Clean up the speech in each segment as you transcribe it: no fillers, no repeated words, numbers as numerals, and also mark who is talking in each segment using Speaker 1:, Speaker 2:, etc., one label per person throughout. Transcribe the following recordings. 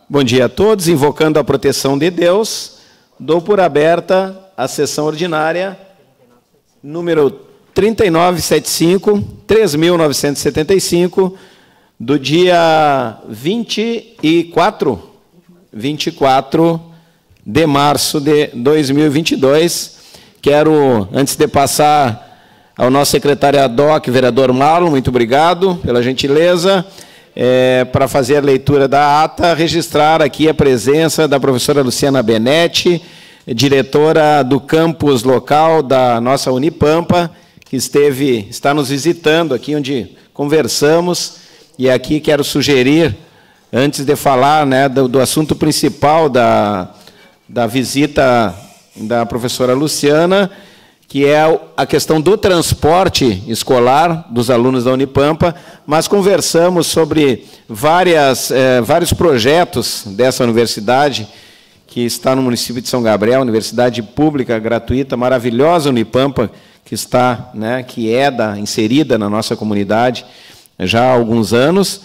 Speaker 1: Bom dia a todos. Invocando a proteção de Deus, dou por aberta a sessão ordinária número 3975, do dia 24 de março de 2022. Quero, antes de passar ao nosso secretário ad hoc, vereador Marlon, muito obrigado pela gentileza, para fazer a leitura da ata, registrar aqui a presença da professora Luciana Benetti, diretora do campus local da nossa Unipampa, que está nos visitando aqui, onde conversamos, e aqui quero sugerir, antes de falar, né, do assunto principal da visita da professora Luciana, que é a questão do transporte escolar dos alunos da Unipampa, mas conversamos sobre vários projetos dessa universidade, que está no município de São Gabriel, universidade pública, gratuita, maravilhosa Unipampa, que está, né, inserida na nossa comunidade já há alguns anos.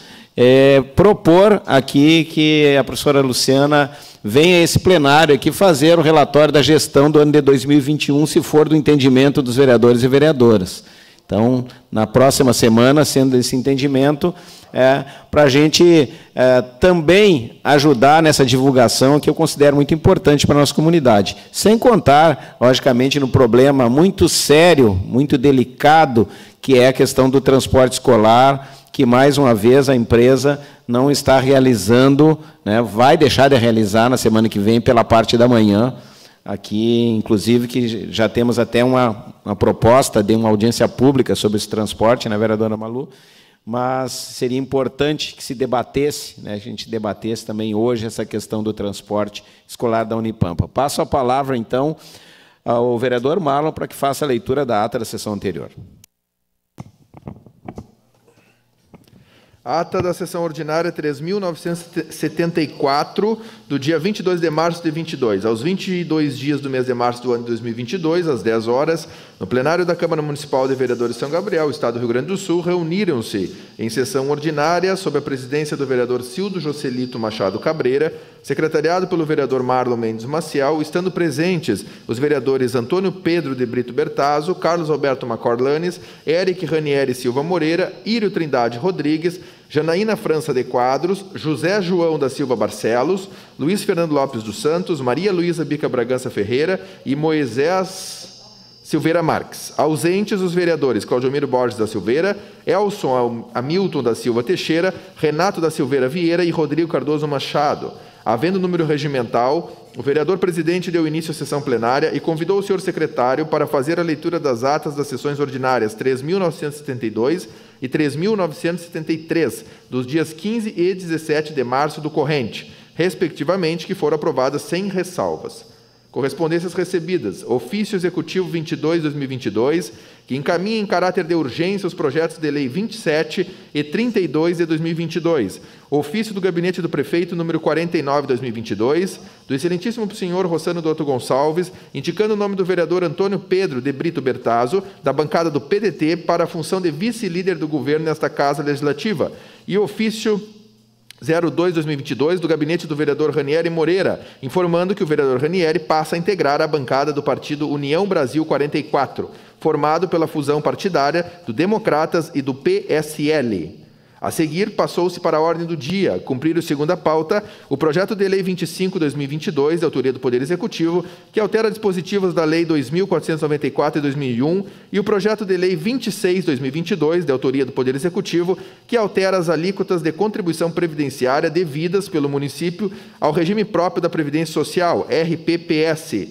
Speaker 1: Propor aqui que a professora Luciana venha a esse plenário aqui fazer o relatório da gestão do ano de 2021, se for do entendimento dos vereadores e vereadoras. Então, na próxima semana, sendo esse entendimento, para a gente também ajudar nessa divulgação, que eu considero muito importante para a nossa comunidade. Sem contar, logicamente, no problema muito sério, muito delicado, que é a questão do transporte escolar, que, mais uma vez, a empresa não está realizando, né, vai deixar de realizar na semana que vem, pela parte da manhã, aqui, inclusive, que já temos até uma proposta de uma audiência pública sobre esse transporte, né, vereadora Malu, mas seria importante que se debatesse, né, a gente debatesse também hoje essa questão do transporte escolar da Unipampa. Passo a palavra, então, ao vereador Marlon para que faça a leitura da ata da sessão anterior.
Speaker 2: Ata da sessão ordinária 3.974, do dia 22 de março de 22. Aos 22 dias do mês de março do ano de 2022, às 10 horas, no plenário da Câmara Municipal de Vereadores de São Gabriel, Estado do Rio Grande do Sul, reuniram-se em sessão ordinária, sob a presidência do vereador Cildo Joselito Machado Cabreira, secretariado pelo vereador Marlon Mendes Maciel, estando presentes os vereadores Antônio Pedro de Brito Bertazzo, Carlos Alberto Macorlanes, Eric Ranieri Silva Moreira, Írio Trindade Rodrigues, Janaína França de Quadros, José João da Silva Barcelos, Luiz Fernando Lopes dos Santos, Maria Luísa Bica Bragança Ferreira e Moisés Silveira Marques. Ausentes os vereadores Claudiomiro Borges da Silveira, Elson Hamilton da Silva Teixeira, Renato da Silveira Vieira e Rodrigo Cardoso Machado. Havendo número regimental, o vereador-presidente deu início à sessão plenária e convidou o senhor secretário para fazer a leitura das atas das sessões ordinárias 3.972 e 3.973, dos dias 15 e 17 de março do corrente, respectivamente, que foram aprovadas sem ressalvas. Correspondências recebidas. Ofício Executivo 22/2022, que encaminha em caráter de urgência os projetos de lei 27 e 32 de 2022. Ofício do Gabinete do Prefeito número 49/2022, do excelentíssimo senhor Rossano Dotto Gonçalves, indicando o nome do vereador Antônio Pedro de Brito Bertazzo, da bancada do PDT, para a função de vice-líder do governo nesta Casa Legislativa. E ofício 02/2022, do gabinete do vereador Ranieri Moreira, informando que o vereador Ranieri passa a integrar a bancada do partido União Brasil 44, formado pela fusão partidária do Democratas e do PSL. A seguir, passou-se para a ordem do dia, cumprir o segunda pauta, o projeto de lei 25/2022, de autoria do Poder Executivo, que altera dispositivos da lei 2.494 de 2001, e o projeto de lei 26/2022, de autoria do Poder Executivo, que altera as alíquotas de contribuição previdenciária devidas pelo município ao regime próprio da Previdência Social, RPPS.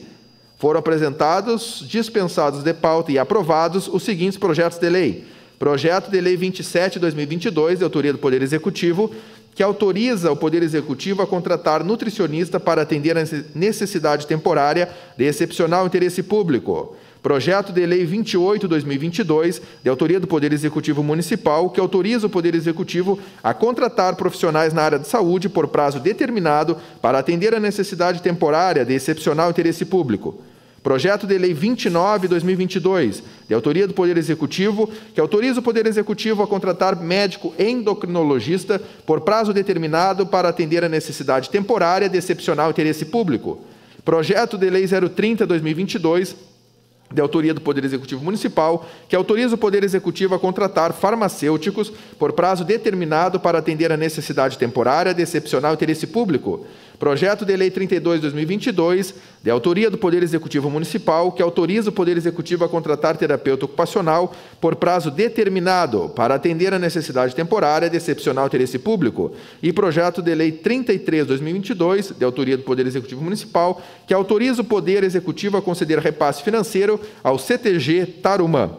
Speaker 2: Foram apresentados, dispensados de pauta e aprovados os seguintes projetos de lei. Projeto de lei 27/2022, de autoria do Poder Executivo, que autoriza o Poder Executivo a contratar nutricionista para atender a necessidade temporária de excepcional interesse público. Projeto de lei 28/2022, de autoria do Poder Executivo Municipal, que autoriza o Poder Executivo a contratar profissionais na área de saúde por prazo determinado para atender a necessidade temporária de excepcional interesse público. Projeto de Lei 29/2022, de autoria do Poder Executivo, que autoriza o Poder Executivo a contratar médico endocrinologista por prazo determinado para atender a necessidade temporária de excepcional interesse público. Projeto de Lei 030/2022, de autoria do Poder Executivo Municipal, que autoriza o Poder Executivo a contratar farmacêuticos por prazo determinado para atender a necessidade temporária de excepcional interesse público. Projeto de Lei 32/2022, de autoria do Poder Executivo Municipal, que autoriza o Poder Executivo a contratar terapeuta ocupacional por prazo determinado para atender a necessidade temporária de excepcional interesse público. E Projeto de Lei 33/2022, de autoria do Poder Executivo Municipal, que autoriza o Poder Executivo a conceder repasse financeiro ao CTG Tarumã.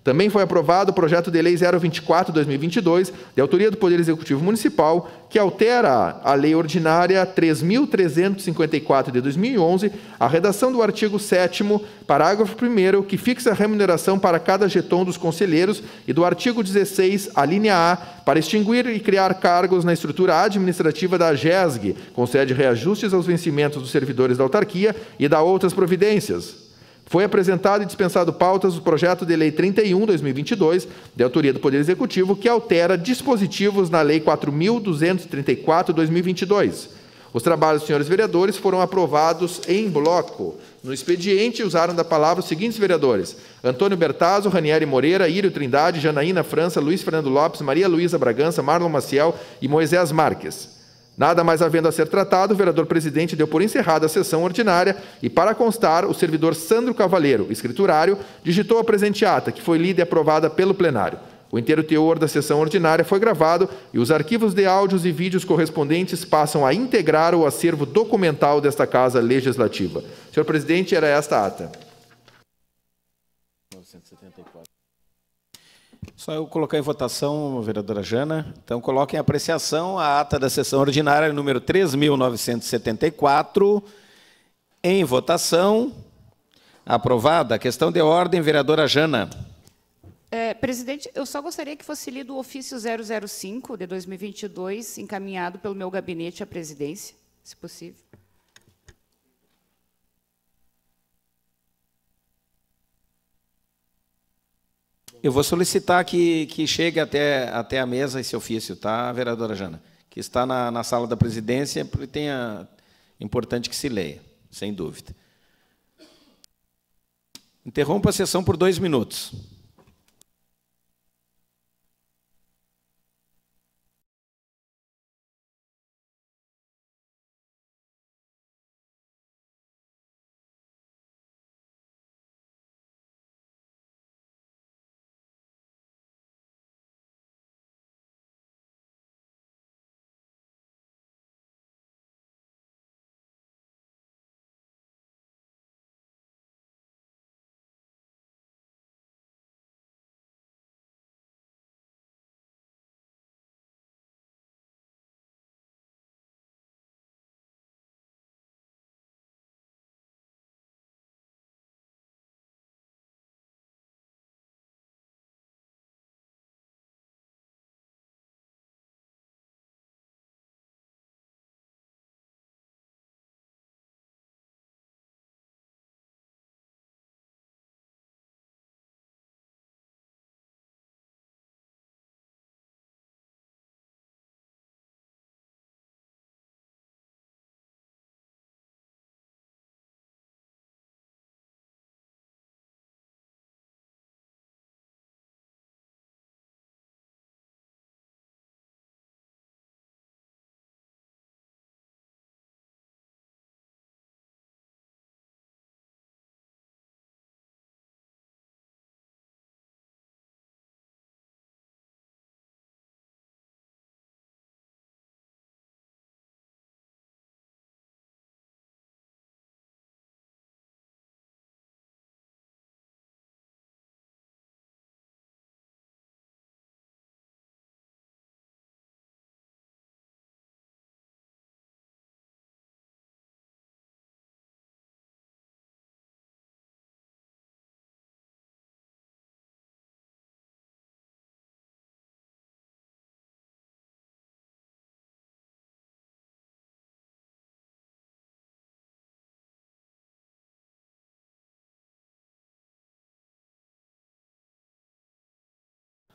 Speaker 2: Também foi aprovado o Projeto de Lei 024/2022, de autoria do Poder Executivo Municipal, que altera a Lei Ordinária 3.354 de 2011, a redação do artigo 7º, parágrafo 1º, que fixa a remuneração para cada jeton dos conselheiros, e do artigo 16, a linha A, para extinguir e criar cargos na estrutura administrativa da AGESG, concede reajustes aos vencimentos dos servidores da autarquia e dá outras providências. Foi apresentado e dispensado pautas o Projeto de Lei 31/2022, de autoria do Poder Executivo, que altera dispositivos na Lei 4.234/2022. Os trabalhos dos senhores vereadores foram aprovados em bloco. No expediente, usaram da palavra os seguintes vereadores: Antônio Bertazzo, Ranieri Moreira, Írio Trindade, Janaína França, Luiz Fernando Lopes, Maria Luísa Bragança, Marlon Maciel e Moisés Marques. Nada mais havendo a ser tratado, o vereador-presidente deu por encerrada a sessão ordinária e, para constar, o servidor Sandro Cavaleiro, escriturário, digitou a presente ata, que foi lida e aprovada pelo plenário. O inteiro teor da sessão ordinária foi gravado e os arquivos de áudios e vídeos correspondentes passam a integrar o acervo documental desta Casa Legislativa. Senhor presidente, era esta a ata.
Speaker 1: 974. Só eu colocar em votação, vereadora Jana. Então, coloque em apreciação a ata da sessão ordinária número 3.974. Em votação. Aprovada. A questão de ordem, vereadora Jana.
Speaker 3: Presidente, eu só gostaria que fosse lido o ofício 005 de 2022, encaminhado pelo meu gabinete à presidência, se possível.
Speaker 1: Eu vou solicitar que chegue até a mesa esse ofício, tá, vereadora Jana? Que está na sala da presidência, porque é importante que se leia, sem dúvida. Interrompa a sessão por 2 minutos.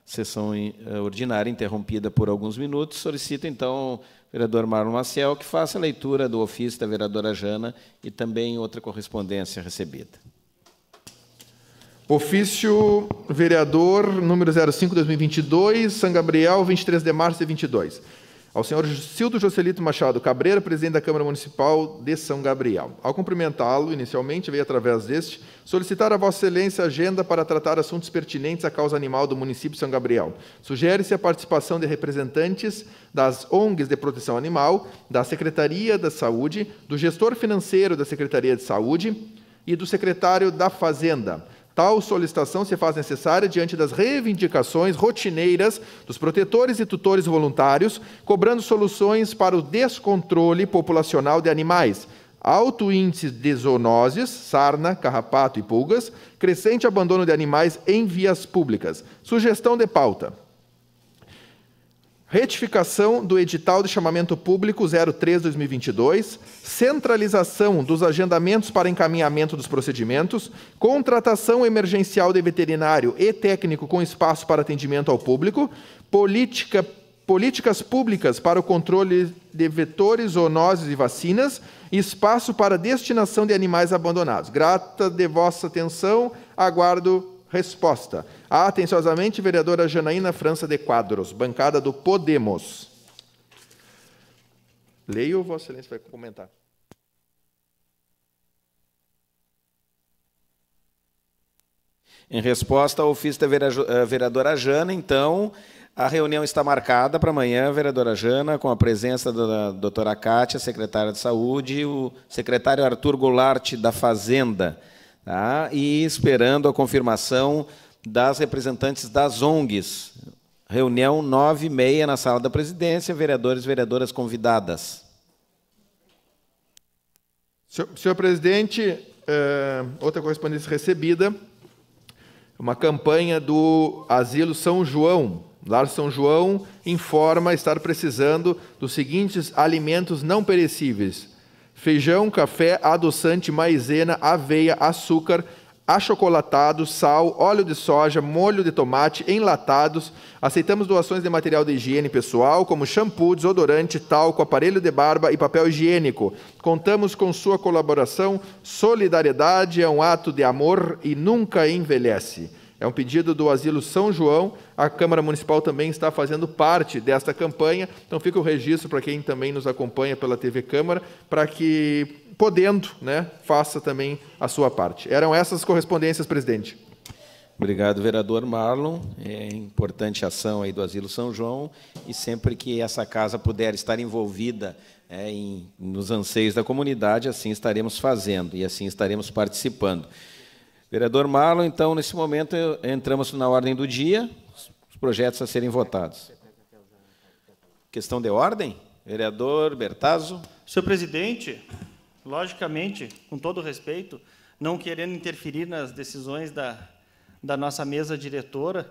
Speaker 1: sessão ordinária interrompida por alguns minutos. Solicito, então, ao vereador Marlon Maciel que faça a leitura do ofício da vereadora Jana e também outra correspondência recebida.
Speaker 2: Ofício vereador número 05/2022, São Gabriel, 23 de março de 22. Ao senhor Cildo Joselito Machado Cabreira, presidente da Câmara Municipal de São Gabriel. Ao cumprimentá-lo, inicialmente, veio através deste, solicitar a Vossa Excelência agenda para tratar assuntos pertinentes à causa animal do município de São Gabriel. Sugere-se a participação de representantes das ONGs de proteção animal, da Secretaria da Saúde, do gestor financeiro da Secretaria de Saúde e do secretário da Fazenda. Tal solicitação se faz necessária diante das reivindicações rotineiras dos protetores e tutores voluntários, cobrando soluções para o descontrole populacional de animais, alto índice de zoonoses, sarna, carrapato e pulgas, crescente abandono de animais em vias públicas. Sugestão de pauta. Retificação do edital de chamamento público 03/2022, centralização dos agendamentos para encaminhamento dos procedimentos, contratação emergencial de veterinário e técnico com espaço para atendimento ao público, políticas públicas para o controle de vetores, zoonoses e vacinas, espaço para destinação de animais abandonados. Grata de vossa atenção, aguardo resposta. Atenciosamente, vereadora Janaína França de Quadros, bancada do Podemos. Leio, Vossa Excelência vai comentar.
Speaker 1: Em resposta ao ofício da vereadora Jana, então, a reunião está marcada para amanhã, vereadora Jana, com a presença da doutora Cátia, secretária de Saúde, e o secretário Arthur Goulart, da Fazenda, tá? E esperando a confirmação das representantes das ONGs. Reunião 9h30 na sala da presidência, vereadores e vereadoras convidadas.
Speaker 2: Senhor presidente, outra correspondência recebida, uma campanha do Asilo São João. Lar São João informa estar precisando dos seguintes alimentos não perecíveis: feijão, café, adoçante, maizena, aveia, açúcar, achocolatado, sal, óleo de soja, molho de tomate, enlatados. Aceitamos doações de material de higiene pessoal, como shampoo, desodorante, talco, aparelho de barba e papel higiênico. Contamos com sua colaboração. Solidariedade é um ato de amor e nunca envelhece. É um pedido do Asilo São João. A Câmara Municipal também está fazendo parte desta campanha. Então fica o registro para quem também nos acompanha pela TV Câmara, para que, podendo, né, faça também a sua parte. Eram essas correspondências, presidente.
Speaker 1: Obrigado, vereador Marlon. É importante a ação aí do Asilo São João, e sempre que essa casa puder estar envolvida nos anseios da comunidade, assim estaremos fazendo e assim estaremos participando. Vereador Marlon, então, nesse momento, entramos na ordem do dia, os projetos a serem votados. Questão de ordem? Vereador Bertazzo.
Speaker 4: Senhor presidente, logicamente, com todo respeito, não querendo interferir nas decisões da nossa mesa diretora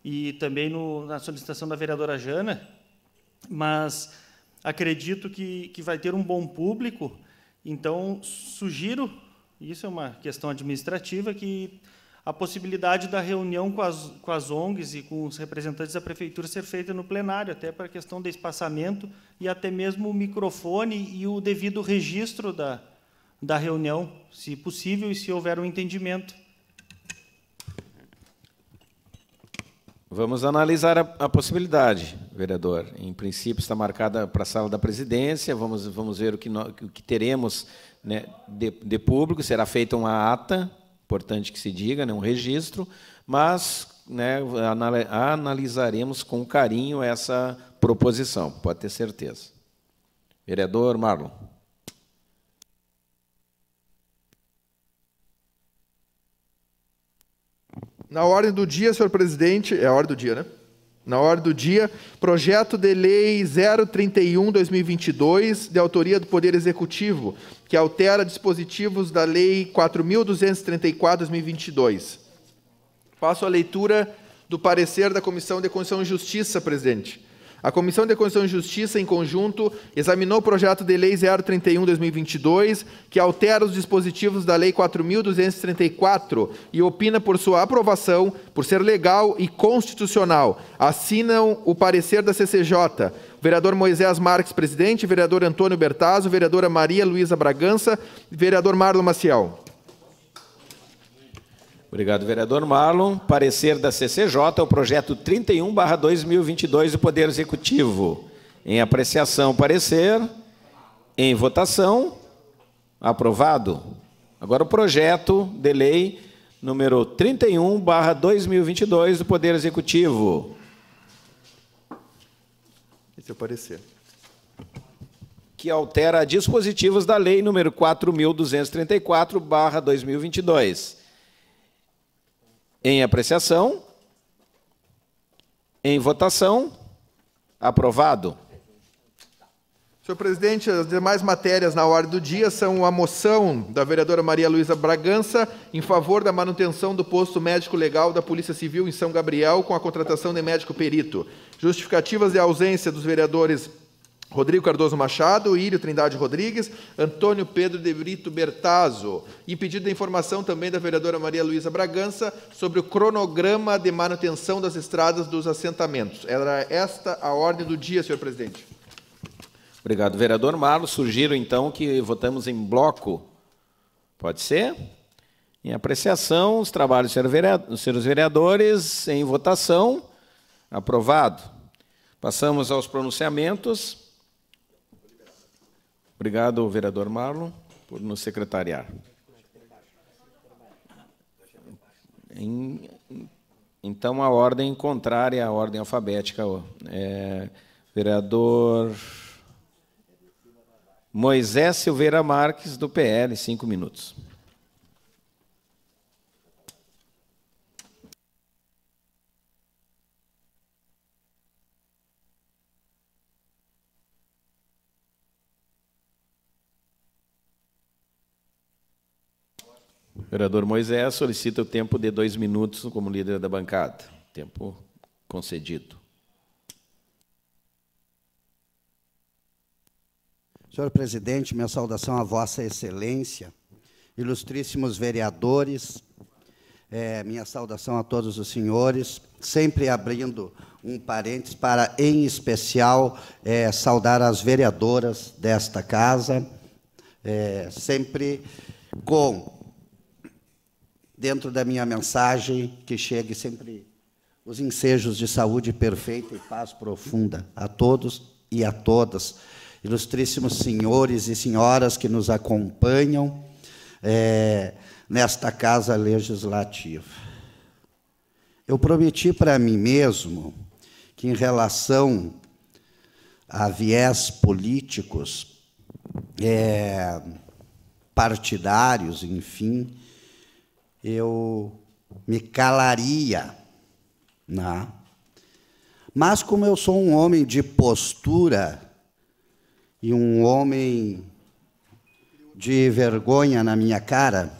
Speaker 4: e também na solicitação da vereadora Jana, mas acredito que vai ter um bom público, então sugiro, isso é uma questão administrativa, que a possibilidade da reunião com as ONGs e com os representantes da prefeitura ser feita no plenário, até para a questão do espaçamento e até mesmo o microfone e o devido registro da reunião, se possível e se houver um entendimento.
Speaker 1: Vamos analisar a possibilidade, vereador. Em princípio, está marcada para a sala da presidência. Vamos ver o que teremos, né, de público. Será feita uma ata, importante que se diga, né, um registro, mas, né, analisaremos com carinho essa proposição, pode ter certeza. Vereador Marlon.
Speaker 2: Na ordem do dia, senhor presidente, é a ordem do dia, né? Na ordem do dia, projeto de lei 031/2022, de autoria do Poder Executivo, que altera dispositivos da lei 4.234/2022. Faço a leitura do parecer da Comissão de Constituição e Justiça, presidente. A Comissão de Constituição e Justiça, em conjunto, examinou o projeto de Lei 031/2022, que altera os dispositivos da Lei 4.234 e opina por sua aprovação, por ser legal e constitucional. Assinam o parecer da CCJ. Vereador Moisés Marques, presidente, vereador Antônio Bertazzo, vereadora Maria Luísa Bragança, vereador Marlon Maciel.
Speaker 1: Obrigado, vereador Marlon. Parecer da CCJ, o projeto 31/2022 do Poder Executivo. Em apreciação, parecer. Em votação, aprovado. Agora o projeto de lei número 31/2022 do Poder Executivo.
Speaker 2: Esse é o parecer.
Speaker 1: Que altera dispositivos da lei número 4.234/2022. Em apreciação, em votação, aprovado.
Speaker 2: Senhor presidente, as demais matérias na ordem do dia são a moção da vereadora Maria Luísa Bragança em favor da manutenção do posto médico legal da Polícia Civil em São Gabriel com a contratação de médico perito. Justificativas de ausência dos vereadores Rodrigo Cardoso Machado, Írio Trindade Rodrigues, Antônio Pedro de Brito Bertazzo. E pedido de informação também da vereadora Maria Luísa Bragança sobre o cronograma de manutenção das estradas dos assentamentos. Era esta a ordem do dia, senhor presidente.
Speaker 1: Obrigado, vereador Marlon. Sugiro, então, que votamos em bloco. Pode ser? Em apreciação, os trabalhos dos senhores vereadores. Em votação, aprovado. Passamos aos pronunciamentos. Obrigado, vereador Marlon, por nos secretariar. Então, a ordem contrária à ordem alfabética. Vereador Moisés Silveira Marques, do PL, 5 minutos. Vereador Moisés solicita o tempo de 2 minutos como líder da bancada. Tempo concedido.
Speaker 5: Senhor presidente, minha saudação a Vossa Excelência, ilustríssimos vereadores, minha saudação a todos os senhores, sempre abrindo um parênteses para, em especial, saudar as vereadoras desta casa, sempre dentro da minha mensagem, que chegue sempre os ensejos de saúde perfeita e paz profunda a todos e a todas, ilustríssimos senhores e senhoras que nos acompanham nesta Casa Legislativa. Eu prometi para mim mesmo que, em relação a viés políticos, partidários, enfim, eu me calaria, né? Mas, como eu sou um homem de postura e um homem de vergonha na minha cara,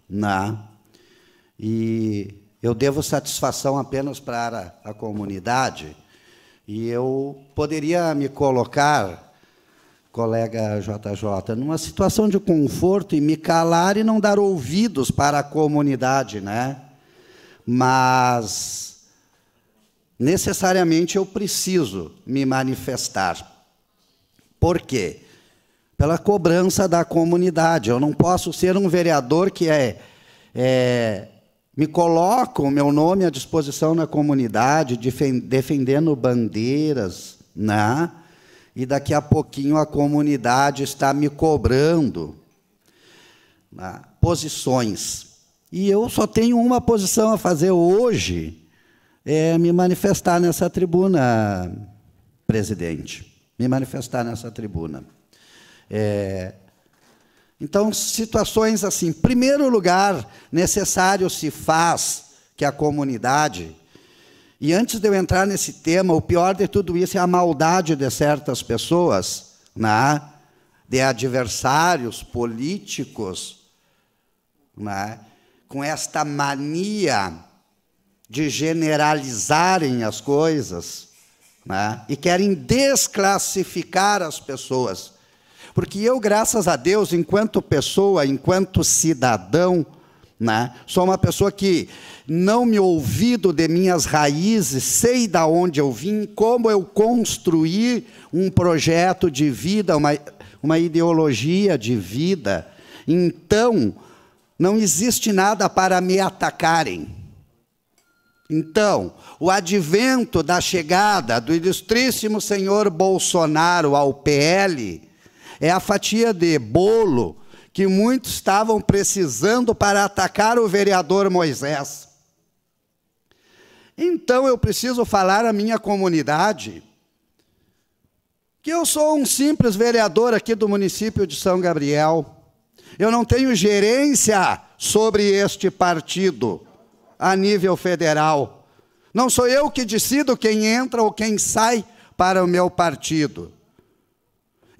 Speaker 5: né? E eu devo satisfação apenas para a comunidade, e eu poderia me colocar, colega JJ, numa situação de conforto e me calar e não dar ouvidos para a comunidade, né? Mas, necessariamente, eu preciso me manifestar. Por quê? Pela cobrança da comunidade. Eu não posso ser um vereador que me coloca o meu nome à disposição na comunidade, defendendo bandeiras, né? E daqui a pouquinho a comunidade está me cobrando, né, posições. E eu só tenho uma posição a fazer hoje, me manifestar nessa tribuna, presidente. Me manifestar nessa tribuna. Então, situações assim. Em primeiro lugar, necessário se faz que a comunidade... E antes de eu entrar nesse tema, o pior de tudo isso é a maldade de certas pessoas, né? De adversários políticos, né? Com esta mania de generalizarem as coisas, né? E querem desclassificar as pessoas. Porque eu, graças a Deus, enquanto pessoa, enquanto cidadão, né, sou uma pessoa que não me olvido de minhas raízes, sei de onde eu vim, como eu construí um projeto de vida, uma ideologia de vida. Então, não existe nada para me atacarem. Então, o advento da chegada do ilustríssimo senhor Bolsonaro ao PL é a fatia de bolo que muitos estavam precisando para atacar o vereador Moisés. Então eu preciso falar à minha comunidade que eu sou um simples vereador aqui do município de São Gabriel. Eu não tenho gerência sobre este partido a nível federal. Não sou eu que decido quem entra ou quem sai para o meu partido.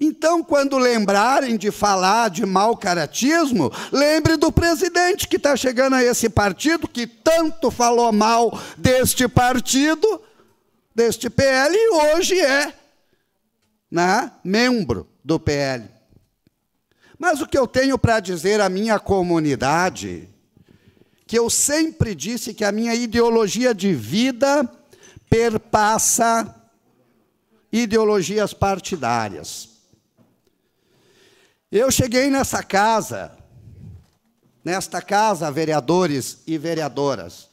Speaker 5: Então, quando lembrarem de falar de mau caratismo, lembre do presidente que está chegando a esse partido, que tanto falou mal deste partido, deste PL, e hoje é, né, membro do PL. Mas o que eu tenho para dizer à minha comunidade, que eu sempre disse que a minha ideologia de vida perpassa ideologias partidárias. Eu cheguei nesta casa, vereadores e vereadoras,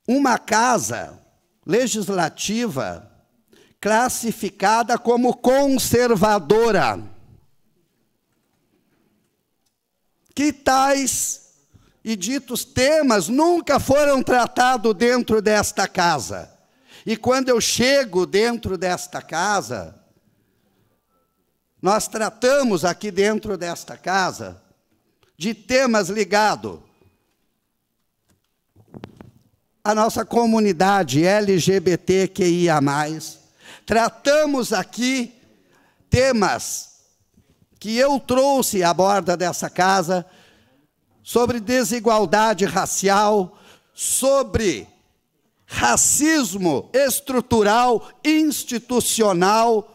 Speaker 5: uma casa legislativa classificada como conservadora. Que tais e ditos temas nunca foram tratados dentro desta casa. E quando eu chego dentro desta casa, nós tratamos aqui dentro desta casa de temas ligados à nossa comunidade LGBTQIA+. Tratamos aqui temas que eu trouxe à borda dessa casa sobre desigualdade racial, sobre racismo estrutural, institucional.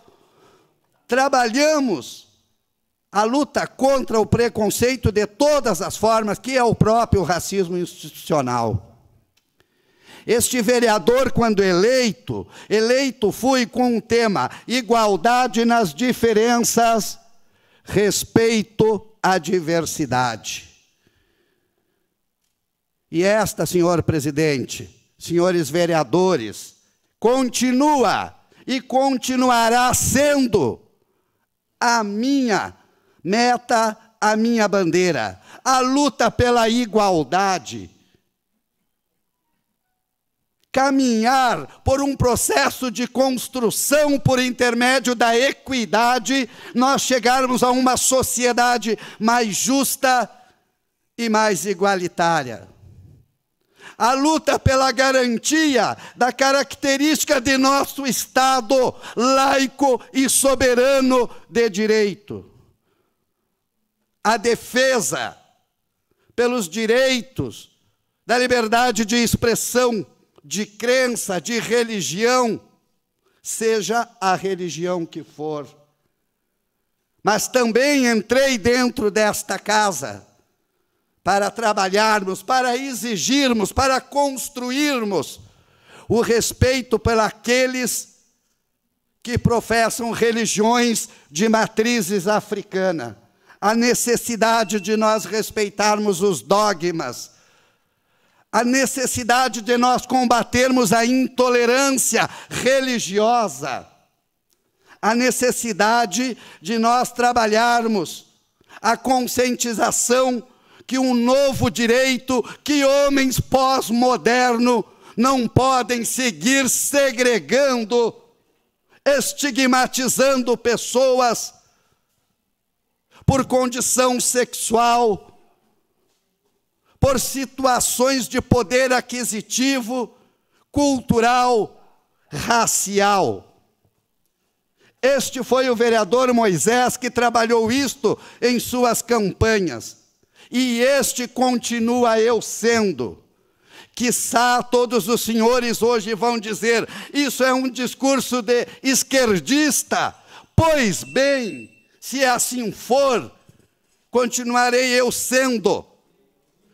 Speaker 5: Trabalhamos a luta contra o preconceito de todas as formas, que é o próprio racismo institucional. Este vereador, quando eleito fui com um tema: igualdade nas diferenças, respeito à diversidade. E esta, senhor presidente, senhores vereadores, continua e continuará sendo a minha meta, a minha bandeira, a luta pela igualdade. Caminhar por um processo de construção por intermédio da equidade, nós chegarmos a uma sociedade mais justa e mais igualitária. A luta pela garantia da característica de nosso Estado laico e soberano de direito. A defesa pelos direitos da liberdade de expressão, de crença, de religião, seja a religião que for. Mas também entrei dentro desta casa para trabalharmos, para exigirmos, para construirmos o respeito pelos que professam religiões de matrizes africana, a necessidade de nós respeitarmos os dogmas, a necessidade de nós combatermos a intolerância religiosa, a necessidade de nós trabalharmos a conscientização que um novo direito, que homens pós-modernos não podem seguir segregando, estigmatizando pessoas por condição sexual, por situações de poder aquisitivo, cultural, racial. Este foi o vereador Moisés que trabalhou isto em suas campanhas. E este continua eu sendo. Quiçá todos os senhores hoje vão dizer, isso é um discurso de esquerdista. Pois bem, se assim for, continuarei eu sendo.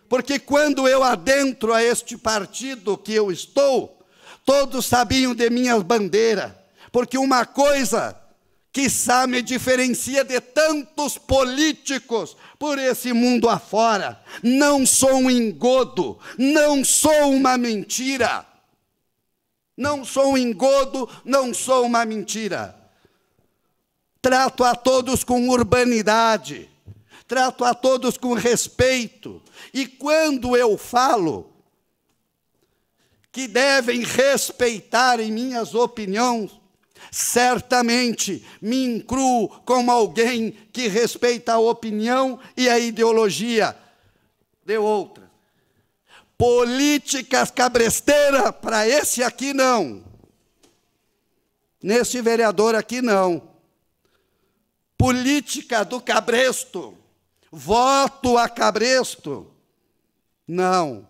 Speaker 5: Porque quando eu adentro a este partido que eu estou, todos sabiam de minha bandeira. Porque uma coisa, quiçá, me diferencia de tantos políticos por esse mundo afora. Não sou um engodo, não sou uma mentira. Não sou um engodo, não sou uma mentira. Trato a todos com urbanidade, trato a todos com respeito. E quando eu falo que devem respeitar em minhas opiniões, certamente me incluo como alguém que respeita a opinião e a ideologia de outra. Políticas cabresteiras, para esse aqui não. Nesse vereador aqui não. Política do cabresto, voto a cabresto, não.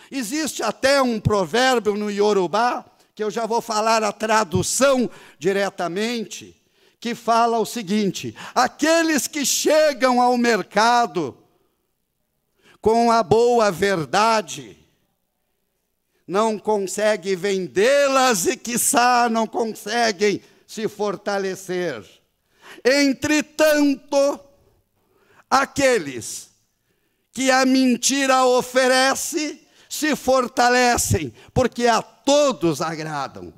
Speaker 5: Existe até um provérbio no Iorubá, que eu já vou falar a tradução diretamente, que fala o seguinte: aqueles que chegam ao mercado com a boa verdade, não conseguem vendê-las e, quiçá, não conseguem se fortalecer. Entretanto, aqueles que a mentira oferece se fortalecem, porque a todos agradam.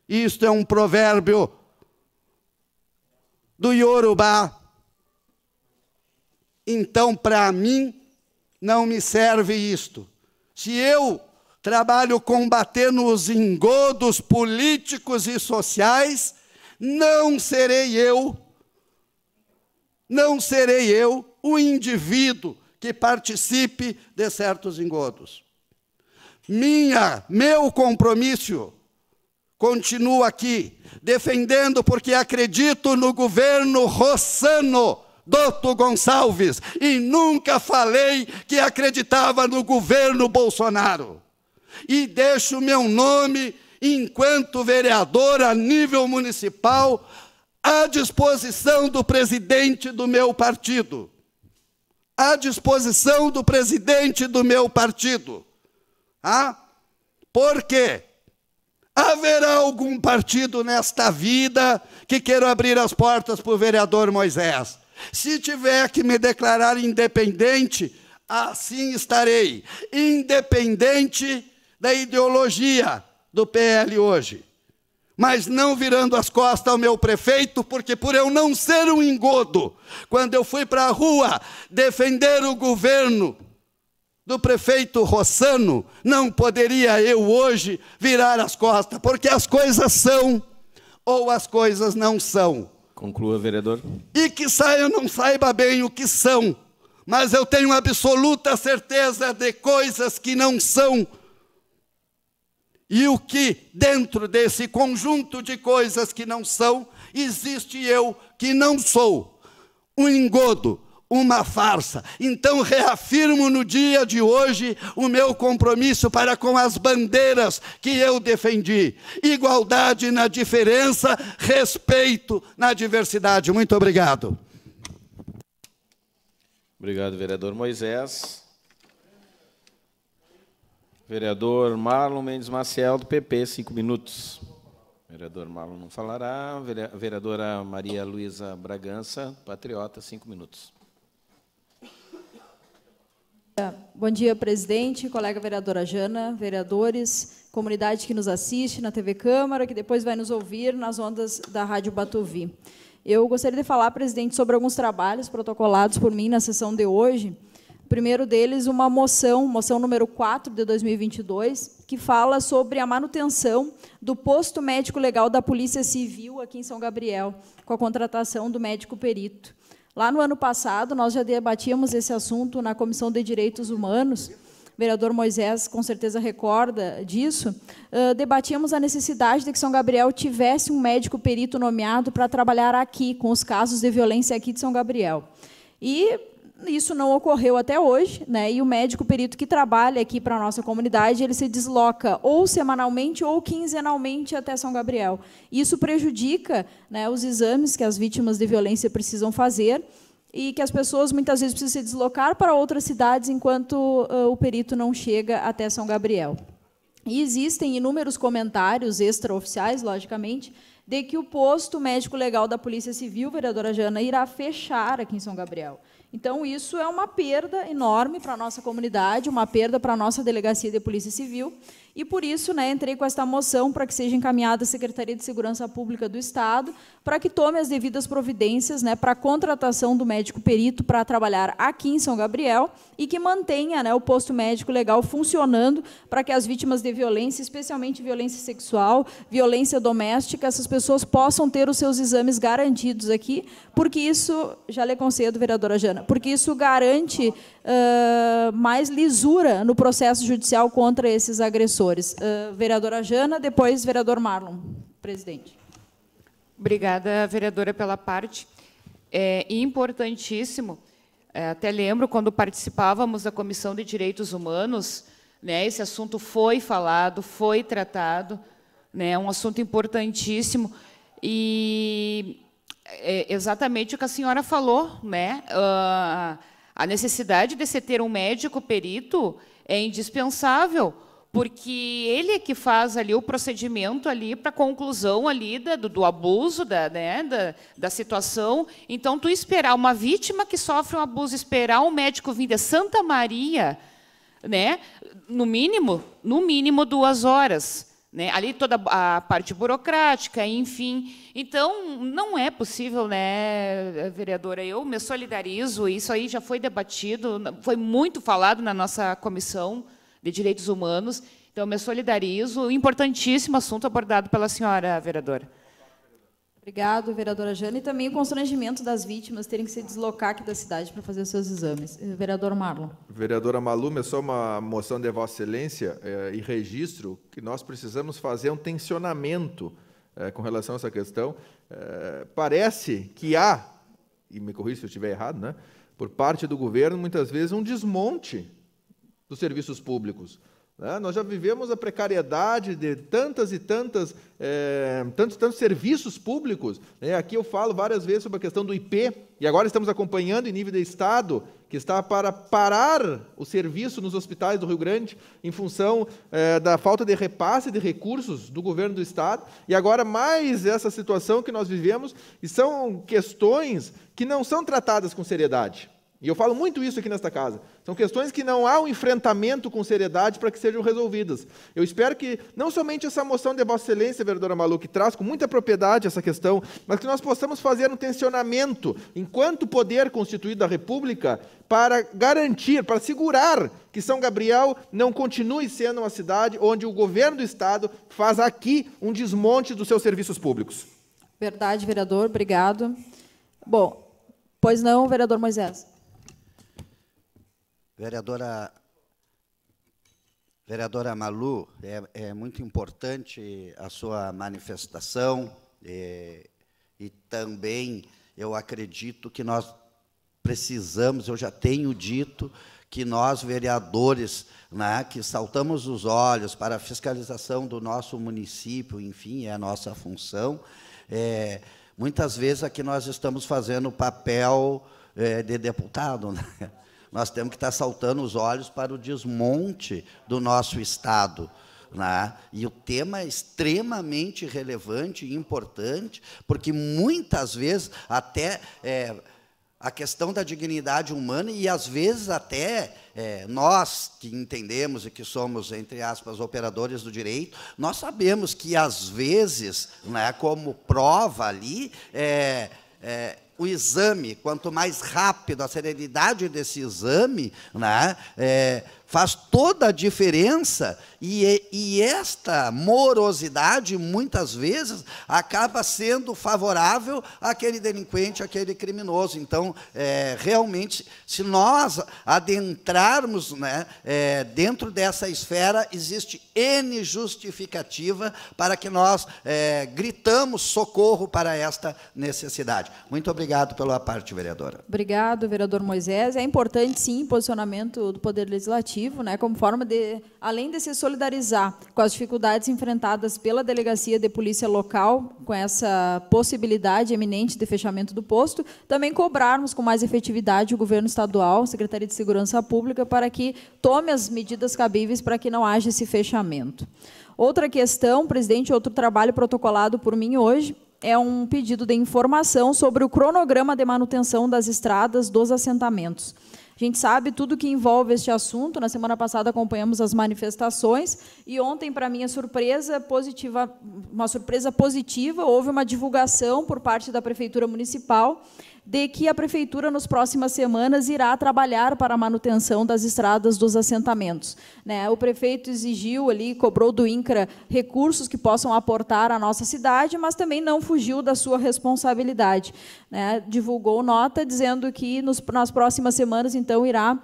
Speaker 5: Isto é um provérbio do Iorubá. Então, para mim, não me serve isto. Se eu trabalho combatendo os engodos políticos e sociais, não serei eu o indivíduo que participe de certos engodos. Meu compromisso continua aqui, defendendo porque acredito no governo Rossano Dotto Gonçalves e nunca falei que acreditava no governo Bolsonaro. E deixo meu nome, enquanto vereador a nível municipal, à disposição do presidente do meu partido. À disposição do presidente do meu partido. Por quê? Haverá algum partido nesta vida que queira abrir as portas para o vereador Moisés. Se tiver que me declarar independente, assim estarei. Independente da ideologia do PL hoje. Mas não virando as costas ao meu prefeito, porque por eu não ser um engodo, quando eu fui para a rua defender o governo do prefeito Rossano, não poderia eu hoje virar as costas, porque as coisas são ou as coisas não são.
Speaker 1: Conclua, vereador.
Speaker 5: E quiçá eu não saiba bem o que são, mas eu tenho absoluta certeza de coisas que não são. E o que, dentro desse conjunto de coisas que não são, existe eu que não sou um engodo, uma farsa. Então reafirmo no dia de hoje o meu compromisso para com as bandeiras que eu defendi. Igualdade na diferença, respeito na diversidade. Muito obrigado.
Speaker 1: Obrigado, vereador Moisés. Vereador Marlon Mendes Maciel, do PP, 5 minutos. Vereador Marlon não falará. Vereadora Maria Luísa Bragança, Patriota, 5 minutos.
Speaker 6: Bom dia, presidente, colega vereadora Jana, vereadores, comunidade que nos assiste na TV Câmara, que depois vai nos ouvir nas ondas da Rádio Batuvi. Eu gostaria de falar, presidente, sobre alguns trabalhos protocolados por mim na sessão de hoje. O primeiro deles, uma moção número 4 de 2022, que fala sobre a manutenção do posto médico legal da Polícia Civil aqui em São Gabriel, com a contratação do médico perito. Lá no ano passado, nós já debatíamos esse assunto na Comissão de Direitos Humanos, o vereador Moisés com certeza recorda disso, debatíamos a necessidade de que São Gabriel tivesse um médico perito nomeado para trabalhar aqui, com os casos de violência aqui de São Gabriel. E isso não ocorreu até hoje, né? E o médico perito que trabalha aqui para a nossa comunidade, ele se desloca ou semanalmente ou quinzenalmente até São Gabriel. Isso prejudica, né, os exames que as vítimas de violência precisam fazer e que as pessoas muitas vezes precisam se deslocar para outras cidades enquanto o perito não chega até São Gabriel. E existem inúmeros comentários extraoficiais, logicamente, de que o posto médico legal da Polícia Civil, vereadora Jana, irá fechar aqui em São Gabriel. Então, isso é uma perda enorme para a nossa comunidade, uma perda para a nossa Delegacia de Polícia Civil, e, por isso, né, entrei com esta moção para que seja encaminhada à Secretaria de Segurança Pública do Estado, para que tome as devidas providências, né, para a contratação do médico perito para trabalhar aqui em São Gabriel e que mantenha, né, o posto médico legal funcionando para que as vítimas de violência, especialmente violência sexual, violência doméstica, essas pessoas possam ter os seus exames garantidos aqui, porque isso, já lhe concedo, vereadora Jana, porque isso garante mais lisura no processo judicial contra esses agressores. Vereadora Jana, depois vereador Marlon. Presidente.
Speaker 3: Obrigada, vereadora, pela parte. É importantíssimo, até lembro, quando participávamos da Comissão de Direitos Humanos, né, esse assunto foi falado, foi tratado, né, um assunto importantíssimo, e exatamente o que a senhora falou, né, a necessidade de se ter um médico perito é indispensável, porque ele é que faz ali o procedimento ali para a conclusão ali do abuso, da situação. Então, tu esperar uma vítima que sofre um abuso, esperar um médico vir de Santa Maria, né, no mínimo 2 horas. Né? Ali toda a parte burocrática, enfim. Então, não é possível, né, vereadora? Eu me solidarizo, isso aí já foi debatido, foi muito falado na nossa Comissão de Direitos Humanos. Então, eu me solidarizo. Importantíssimo assunto abordado pela senhora, vereadora.
Speaker 6: Obrigado, vereadora Jana. E também o constrangimento das vítimas terem que se deslocar aqui da cidade para fazer os seus exames. Vereador Marlon.
Speaker 2: Vereadora Maluma, é só uma moção de Vossa Excelência e registro que nós precisamos fazer um tensionamento com relação a essa questão. Parece que há, e me corrija se eu estiver errado, né, por parte do governo, muitas vezes, um desmonte dos serviços públicos. Nós já vivemos a precariedade de tantos serviços públicos. Aqui eu falo várias vezes sobre a questão do IP, e agora estamos acompanhando em nível de Estado, que está para parar o serviço nos hospitais do Rio Grande, em função da falta de repasse de recursos do governo do Estado, e agora mais essa situação que nós vivemos, e são questões que não são tratadas com seriedade. E eu falo muito isso aqui nesta casa. São questões que não há um enfrentamento com seriedade para que sejam resolvidas. Eu espero que, não somente essa moção de Vossa Excelência, vereadora Malu, que traz com muita propriedade essa questão, mas que nós possamos fazer um tensionamento, enquanto poder constituído da República, para garantir, para segurar que São Gabriel não continue sendo uma cidade onde o governo do Estado faz aqui um desmonte dos seus serviços públicos.
Speaker 6: Verdade, vereador. Obrigado. Bom, pois não, vereador Moisés.
Speaker 5: Vereadora Malu, é muito importante a sua manifestação e também eu acredito que nós precisamos, eu já tenho dito, que nós, vereadores, né, que saltamos os olhos para a fiscalização do nosso município, enfim, é a nossa função, muitas vezes aqui nós estamos fazendo o papel de deputado, né? Nós temos que estar saltando os olhos para o desmonte do nosso Estado. Né? E o tema é extremamente relevante e importante, porque muitas vezes até a questão da dignidade humana e, às vezes, até nós que entendemos e que somos, entre aspas, operadores do direito, nós sabemos que, às vezes, né, como prova ali, o exame, quanto mais rápido a celeridade desse exame, né, Faz toda a diferença, e esta morosidade, muitas vezes, acaba sendo favorável àquele delinquente, àquele criminoso. Então, realmente, se nós adentrarmos, né, dentro dessa esfera, existe N justificativa para que nós gritamos socorro para esta necessidade. Muito obrigado pela parte, vereadora.
Speaker 6: Obrigado, vereador Moisés. É importante, sim, o posicionamento do Poder Legislativo, né, como forma de, além de se solidarizar com as dificuldades enfrentadas pela Delegacia de Polícia Local, com essa possibilidade eminente de fechamento do posto, também cobrarmos com mais efetividade o governo estadual, Secretaria de Segurança Pública, para que tome as medidas cabíveis para que não haja esse fechamento. Outra questão, presidente, outro trabalho protocolado por mim hoje, é um pedido de informação sobre o cronograma de manutenção das estradas dos assentamentos. A gente sabe tudo que envolve este assunto. Na semana passada acompanhamos as manifestações e ontem, para minha surpresa positiva, uma surpresa positiva, houve uma divulgação por parte da Prefeitura Municipal de que a Prefeitura, nas próximas semanas, irá trabalhar para a manutenção das estradas dos assentamentos. Né? O prefeito exigiu ali, cobrou do INCRA recursos que possam aportar à nossa cidade, mas também não fugiu da sua responsabilidade. Né? Divulgou nota dizendo que nas próximas semanas, então, irá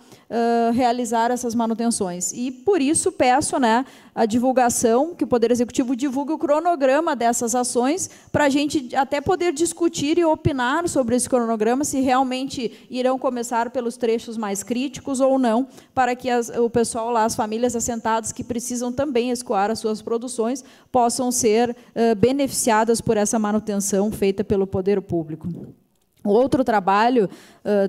Speaker 6: realizar essas manutenções. E, por isso, peço, né, a divulgação, que o Poder Executivo divulgue o cronograma dessas ações, para a gente até poder discutir e opinar sobre esse cronograma, se realmente irão começar pelos trechos mais críticos ou não, para que o pessoal lá, as famílias assentadas, que precisam também escoar as suas produções, possam ser beneficiadas por essa manutenção feita pelo Poder Público. Outro trabalho,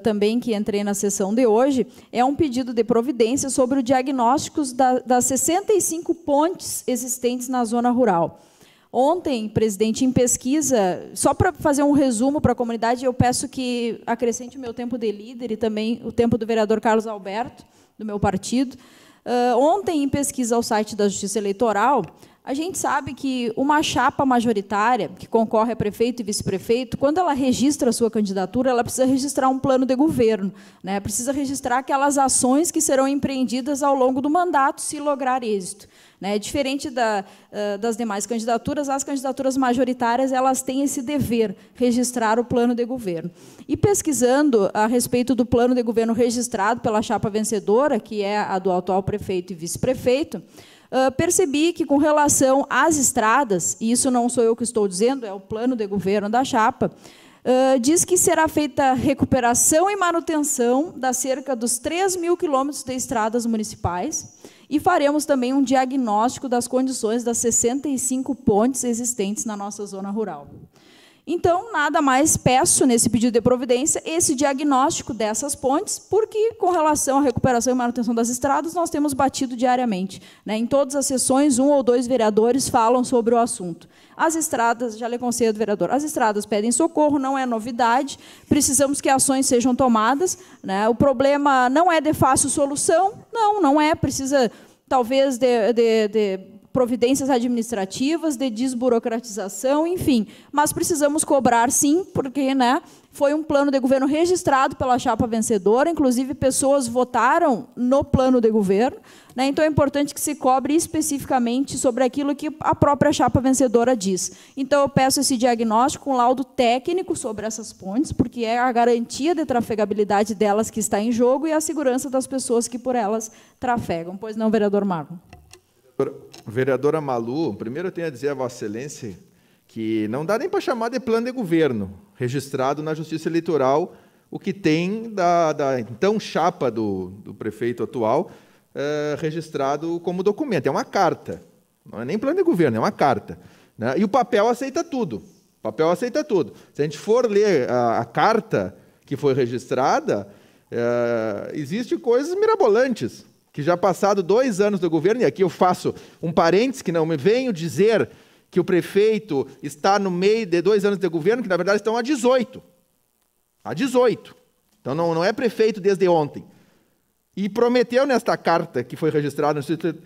Speaker 6: também, que entrei na sessão de hoje, é um pedido de providência sobre o diagnóstico das 65 pontes existentes na zona rural. Ontem, presidente, em pesquisa, só para fazer um resumo para a comunidade, eu peço que acrescente o meu tempo de líder e também o tempo do vereador Carlos Alberto, do meu partido. Ontem, em pesquisa ao site da Justiça Eleitoral, a gente sabe que uma chapa majoritária, que concorre a prefeito e vice-prefeito, quando ela registra a sua candidatura, ela precisa registrar um plano de governo, né? Precisa registrar aquelas ações que serão empreendidas ao longo do mandato, se lograr êxito. Né? Diferente das demais candidaturas, as candidaturas majoritárias, elas têm esse dever, registrar o plano de governo. E pesquisando a respeito do plano de governo registrado pela chapa vencedora, que é a do atual prefeito e vice-prefeito, percebi que, com relação às estradas, e isso não sou eu que estou dizendo, é o plano de governo da chapa, diz que será feita recuperação e manutenção das cerca dos 3.000 quilômetros de estradas municipais e faremos também um diagnóstico das condições das 65 pontes existentes na nossa zona rural. Então, nada mais peço nesse pedido de providência esse diagnóstico dessas pontes, porque, com relação à recuperação e manutenção das estradas, nós temos batido diariamente. Né? Em todas as sessões, 1 ou 2 vereadores falam sobre o assunto. As estradas, já lhe concedo, vereador, as estradas pedem socorro, não é novidade, precisamos que ações sejam tomadas. Né? O problema não é de fácil solução, não é, precisa, talvez, de providências administrativas, de desburocratização, enfim. Mas precisamos cobrar, sim, porque, né, foi um plano de governo registrado pela chapa vencedora, inclusive pessoas votaram no plano de governo. Né, então, é importante que se cobre especificamente sobre aquilo que a própria chapa vencedora diz. Então, eu peço esse diagnóstico, um laudo técnico sobre essas pontes, porque é a garantia de trafegabilidade delas que está em jogo e a segurança das pessoas que por elas trafegam. Pois não, vereador Marlon?
Speaker 2: Vereadora Malu, primeiro eu tenho a dizer a Vossa Excelência que não dá nem para chamar de plano de governo, registrado na Justiça Eleitoral, o que tem da então chapa do prefeito atual, registrado como documento. É uma carta, não é nem plano de governo, é uma carta. Né? E o papel aceita tudo. O papel aceita tudo. Se a gente for ler a carta que foi registrada, existem coisas mirabolantes, que já passado 2 anos do governo, e aqui eu faço um parênteses, que não me venho dizer que o prefeito está no meio de 2 anos de governo, que na verdade estão há 18. Há 18. Então não é prefeito desde ontem. E prometeu nesta carta, que foi registrada no Instituto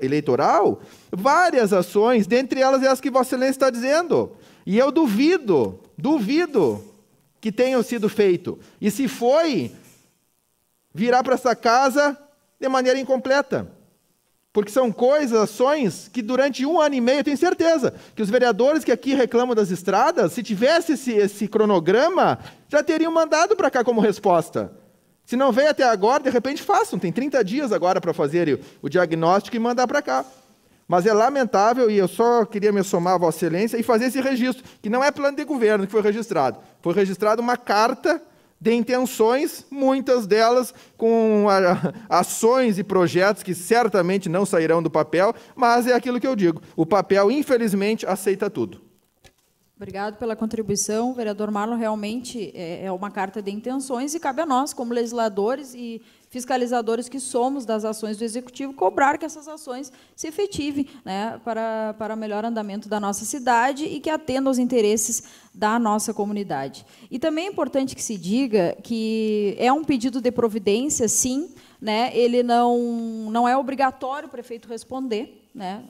Speaker 2: Eleitoral, várias ações, dentre elas as que Vossa Excelência está dizendo. E eu duvido que tenham sido feitas. E se foi, virá para essa casa de maneira incompleta. Porque são coisas, ações, que durante 1 ano e meio, eu tenho certeza, que os vereadores que aqui reclamam das estradas, se tivesse esse cronograma, já teriam mandado para cá como resposta. Se não veio até agora, de repente façam. Tem 30 dias agora para fazer o diagnóstico e mandar para cá. Mas é lamentável, e eu só queria me somar a Vossa Excelência e fazer esse registro, que não é plano de governo que foi registrado. Foi registrada uma carta de intenções, muitas delas com ações e projetos que certamente não sairão do papel, mas é aquilo que eu digo, o papel, infelizmente, aceita tudo.
Speaker 6: Obrigado pela contribuição, vereador Marlon. Realmente é uma carta de intenções e cabe a nós, como legisladores e fiscalizadores que somos das ações do Executivo, cobrar que essas ações se efetivem, né, para melhor andamento da nossa cidade e que atendam aos interesses da nossa comunidade. E também é importante que se diga que é um pedido de providência, sim, né, ele não é obrigatório o prefeito responder, né,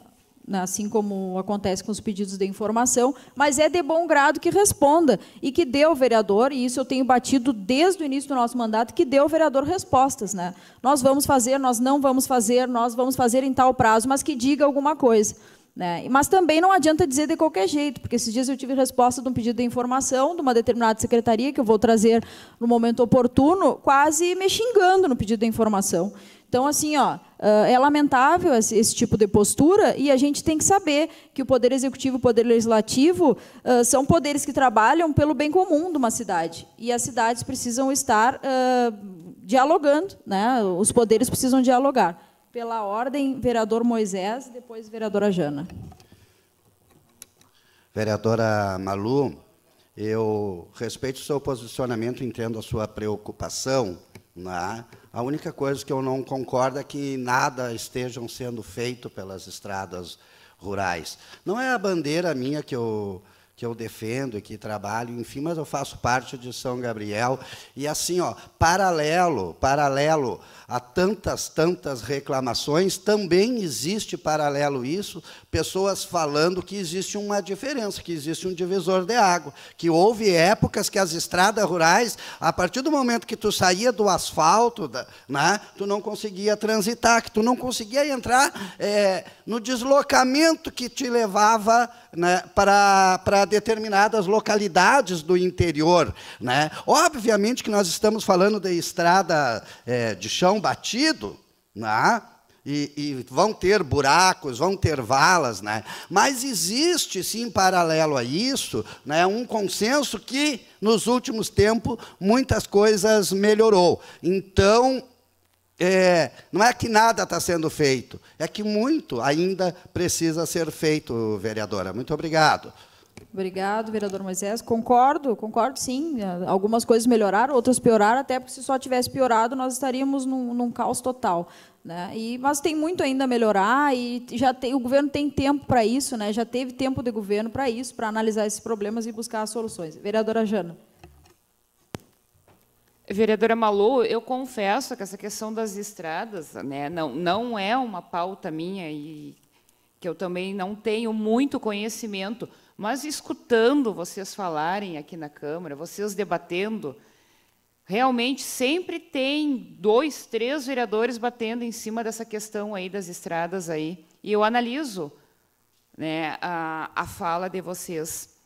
Speaker 6: assim como acontece com os pedidos de informação, mas é de bom grado que responda e que dê ao vereador, e isso eu tenho batido desde o início do nosso mandato, que dê ao vereador respostas, né? Nós vamos fazer, nós não vamos fazer, nós vamos fazer em tal prazo, mas que diga alguma coisa, né? Mas também não adianta dizer de qualquer jeito, porque esses dias eu tive resposta de um pedido de informação de uma determinada secretaria, que eu vou trazer no momento oportuno, quase me xingando no pedido de informação. Então, assim, ó, é lamentável esse tipo de postura e a gente tem que saber que o Poder Executivo e o Poder Legislativo são poderes que trabalham pelo bem comum de uma cidade. E as cidades precisam estar dialogando, né? Os poderes precisam dialogar. Pela ordem, vereador Moisés e depois vereadora Jana.
Speaker 5: Vereadora Malu, eu respeito o seu posicionamento, entendo a sua preocupação, né? A única coisa que eu não concordo é que nada estejam sendo feito pelas estradas rurais. Não é a bandeira minha que eu defendo e que trabalho, enfim, mas eu faço parte de São Gabriel. E assim, ó, paralelo a tantas reclamações, também existe paralelo isso, pessoas falando que existe uma diferença, que existe um divisor de água, que houve épocas que as estradas rurais, a partir do momento que tu saía do asfalto, né, tu não conseguia transitar, que tu não conseguia entrar no deslocamento que te levava, né, para determinadas localidades do interior, né? Obviamente que nós estamos falando de estrada de chão batido, né? E vão ter buracos, vão ter valas, né? Mas existe, sim, paralelo a isso, né, um consenso que, nos últimos tempos, muitas coisas melhorou. Então, não é que nada está sendo feito, é que muito ainda precisa ser feito, vereadora. Muito obrigado.
Speaker 6: Obrigado, vereador Moisés. Concordo sim. Algumas coisas melhoraram, outras pioraram, até porque se só tivesse piorado, nós estaríamos num caos total, né? Mas tem muito ainda a melhorar e o governo tem tempo para isso, né? Já teve tempo de governo para isso, para analisar esses problemas e buscar as soluções. Vereadora Jana.
Speaker 3: Vereadora Malu, eu confesso que essa questão das estradas, né, não é uma pauta minha e que eu também não tenho muito conhecimento, mas escutando vocês falarem aqui na Câmara, vocês debatendo, realmente sempre tem 2, 3 vereadores batendo em cima dessa questão aí das estradas aí. E eu analiso, né, a fala de vocês.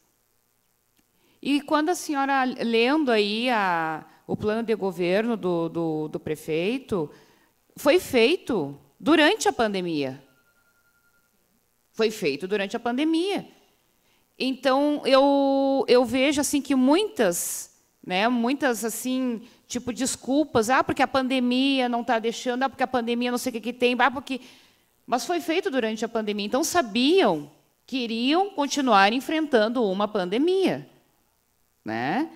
Speaker 3: E quando a senhora, lendo aí o plano de governo do prefeito, foi feito durante a pandemia. Foi feito durante a pandemia. Então, eu vejo assim que muitas assim, tipo, desculpas, porque a pandemia não está deixando, porque a pandemia não sei o que tem, mas foi feito durante a pandemia. Então, sabiam que iriam continuar enfrentando uma pandemia, né?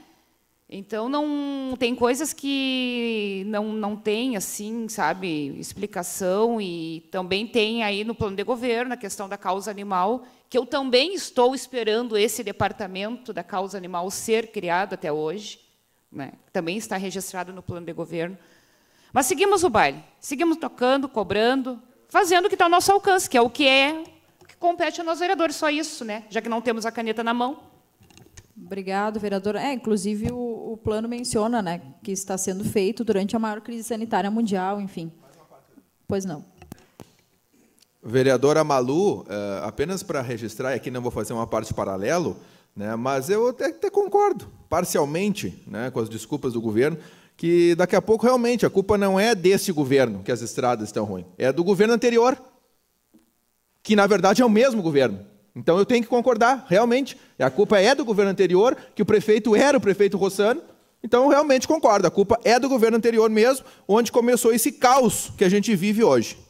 Speaker 3: Então, não tem coisas que não tem, assim, sabe, explicação, e também tem aí no plano de governo a questão da causa animal, que eu também estou esperando esse departamento da causa animal ser criado até hoje, né? Também está registrado no plano de governo. Mas seguimos o baile, seguimos tocando, cobrando, fazendo o que está ao nosso alcance, que é o que compete a nós vereadores, só isso, né? Já que não temos a caneta na mão.
Speaker 6: Obrigado, vereadora. Inclusive, o plano menciona, né, que está sendo feito durante a maior crise sanitária mundial, enfim. Pois não.
Speaker 2: Vereadora Malu, apenas para registrar, aqui não vou fazer uma parte paralelo, né, mas eu até concordo, parcialmente, né, com as desculpas do governo, que daqui a pouco, realmente, a culpa não é desse governo que as estradas estão ruins, é do governo anterior, que, na verdade, é o mesmo governo. Então, eu tenho que concordar, realmente, a culpa é do governo anterior, que o prefeito era o prefeito Rossano, então, eu realmente concordo, a culpa é do governo anterior mesmo, onde começou esse caos que a gente vive hoje.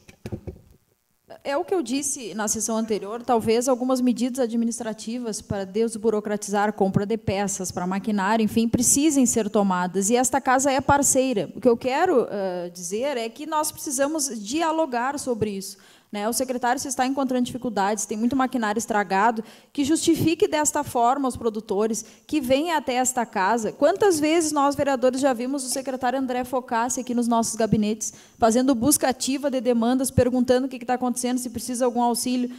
Speaker 6: É o que eu disse na sessão anterior, talvez algumas medidas administrativas para desburocratizar a compra de peças para maquinário, enfim, precisem ser tomadas, e esta casa é parceira. O que eu quero dizer é que nós precisamos dialogar sobre isso. O secretário se está encontrando dificuldades, tem muito maquinário estragado, que justifique desta forma os produtores, que venha até esta casa. Quantas vezes nós, vereadores, já vimos o secretário André Focassi aqui nos nossos gabinetes, fazendo busca ativa de demandas, perguntando o que está acontecendo, se precisa algum auxílio.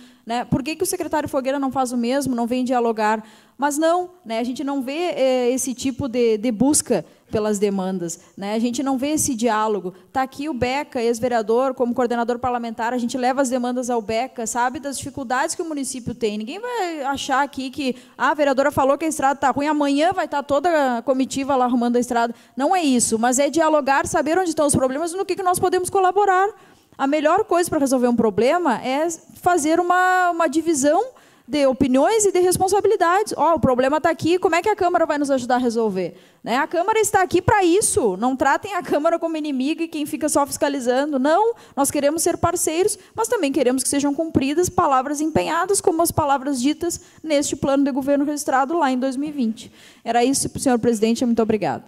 Speaker 6: Por que o secretário Fogueira não faz o mesmo, não vem dialogar? Mas não, a gente não vê esse tipo de busca pelas demandas, a gente não vê esse diálogo. Está aqui o Beca, ex-vereador, como coordenador parlamentar, a gente leva as demandas ao Beca, sabe das dificuldades que o município tem. Ninguém vai achar aqui que a vereadora falou que a estrada está ruim, amanhã vai estar toda a comitiva lá arrumando a estrada. Não é isso, mas é dialogar, saber onde estão os problemas e no que nós podemos colaborar. A melhor coisa para resolver um problema é fazer uma divisão de opiniões e de responsabilidades. O problema está aqui, como é que a Câmara vai nos ajudar a resolver? A Câmara está aqui para isso, não tratem a Câmara como inimiga e quem fica só fiscalizando. Não, nós queremos ser parceiros, mas também queremos que sejam cumpridas palavras empenhadas, como as palavras ditas neste plano de governo registrado lá em 2020. Era isso, senhor presidente, muito obrigada.